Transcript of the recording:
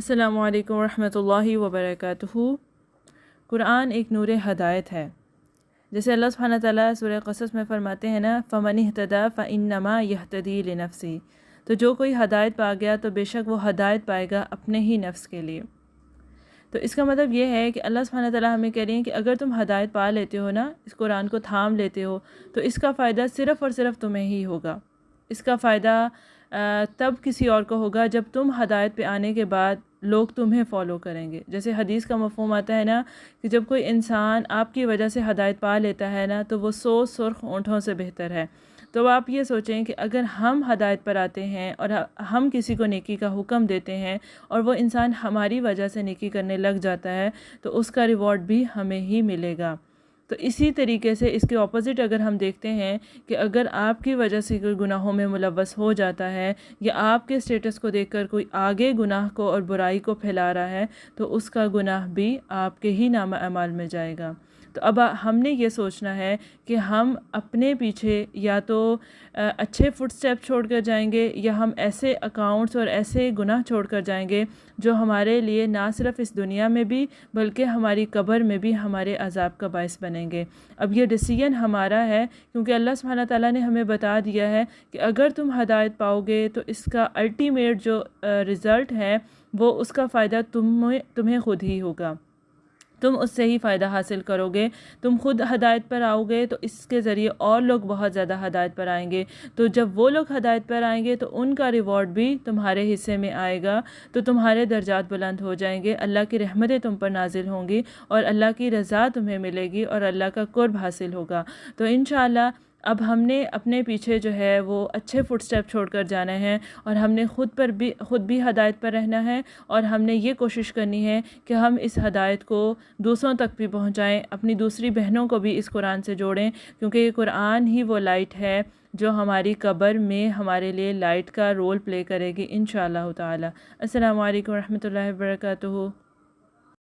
السلام علیکم ورحمۃ اللہ وبرکاتہ۔ قرآن ایک نور ہدایت ہے، جیسے اللہ سبحانہ تعالیٰ سورہ قصص میں فرماتے ہیں نا، فَمَنِ اهْتَدَىٰ فَإِنَّمَا يَهْتَدِي لِنَفْسِهِ، تو جو کوئی ہدایت پا گیا تو بے شک وہ ہدایت پائے گا اپنے ہی نفس کے لیے۔ تو اس کا مطلب یہ ہے کہ اللہ سبحانہ تعالیٰ ہمیں کہہ رہے ہیں کہ اگر تم ہدایت پا لیتے ہو نا، اس قرآن کو تھام لیتے ہو، تو اس کا فائدہ صرف اور صرف تمہیں ہی ہوگا۔ اس کا فائدہ تب کسی اور کو ہوگا جب تم ہدایت پہ آنے کے بعد لوگ تمہیں فالو کریں گے۔ جیسے حدیث کا مفہوم آتا ہے نا کہ جب کوئی انسان آپ کی وجہ سے ہدایت پا لیتا ہے نا، تو وہ 100 سرخ اونٹوں سے بہتر ہے۔ تو آپ یہ سوچیں کہ اگر ہم ہدایت پر آتے ہیں اور ہم کسی کو نیکی کا حکم دیتے ہیں اور وہ انسان ہماری وجہ سے نیکی کرنے لگ جاتا ہے، تو اس کا ریوارڈ بھی ہمیں ہی ملے گا۔ تو اسی طریقے سے اس کے اپوزٹ اگر ہم دیکھتے ہیں کہ اگر آپ کی وجہ سے کوئی گناہوں میں ملوث ہو جاتا ہے یا آپ کے سٹیٹس کو دیکھ کر کوئی آگے گناہ کو اور برائی کو پھیلا رہا ہے، تو اس کا گناہ بھی آپ کے ہی نامہ اعمال میں جائے گا۔ تو اب ہم نے یہ سوچنا ہے کہ ہم اپنے پیچھے یا تو اچھے فٹ سٹیپ چھوڑ کر جائیں گے، یا ہم ایسے اکاؤنٹس اور ایسے گناہ چھوڑ کر جائیں گے جو ہمارے لیے نہ صرف اس دنیا میں بھی بلکہ ہماری قبر میں بھی ہمارے عذاب کا باعث بنیں گے۔ اب یہ ڈیسیژن ہمارا ہے، کیونکہ اللہ سبحانہ تعالیٰ نے ہمیں بتا دیا ہے کہ اگر تم ہدایت پاؤ گے تو اس کا الٹیمیٹ جو رزلٹ ہے وہ اس کا فائدہ تمہیں خود ہی ہوگا۔ تم اس سے ہی فائدہ حاصل کرو گے۔ تم خود ہدایت پر آؤ گے تو اس کے ذریعے اور لوگ بہت زیادہ ہدایت پر آئیں گے۔ تو جب وہ لوگ ہدایت پر آئیں گے تو ان کا ریوارڈ بھی تمہارے حصے میں آئے گا، تو تمہارے درجات بلند ہو جائیں گے، اللہ کی رحمتیں تم پر نازل ہوں گی اور اللہ کی رضا تمہیں ملے گی اور اللہ کا قرب حاصل ہوگا۔ تو انشاءاللہ اب ہم نے اپنے پیچھے جو ہے وہ اچھے فٹ سٹیپ چھوڑ کر جانا ہے، اور ہم نے خود بھی ہدایت پر رہنا ہے، اور ہم نے یہ کوشش کرنی ہے کہ ہم اس ہدایت کو دوسروں تک بھی پہنچائیں، اپنی دوسری بہنوں کو بھی اس قرآن سے جوڑیں، کیونکہ یہ قرآن ہی وہ لائٹ ہے جو ہماری قبر میں ہمارے لیے لائٹ کا رول پلے کرے گی انشاءاللہ تعالی۔ السلام علیکم ورحمۃ اللہ وبرکاتہ۔